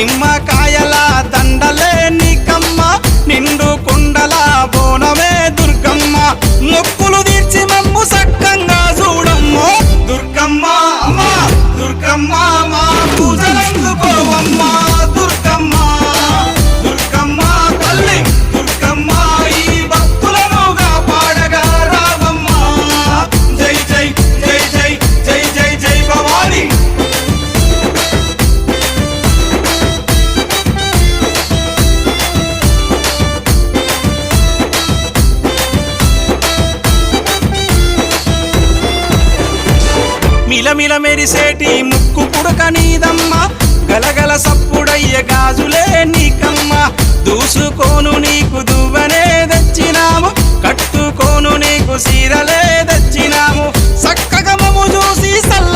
నిమ్మకాయల దండలే నీకమ్మ నిండు కుండల బోనమే దుర్గమ్మ మొక్కులు తీర్చి మమ్ము సక్కంగా చూడమ్మో దుర్గమ్మ అమ్మా దుర్గమ్మ మా పూజలందుకోవమ్మ దుర్గమ్మ దుర్గమ్మ తల్లి దుర్గమ్మ ఈ భక్తులనుగా పాడగా రావమ్మ జై జై జై జై జై జై జై భవాని మిలమిల మెరిసేటి ముక్కు పుడక నీదమ్మ గలగల సప్పుడయ్య గాజులే నీకమ్మ దూసుకోను నీకు దువ్వనే తెచ్చినాము కట్టుకోను నీకు సీరలే తెచ్చినాము సక్కగమము చూసి సల్ల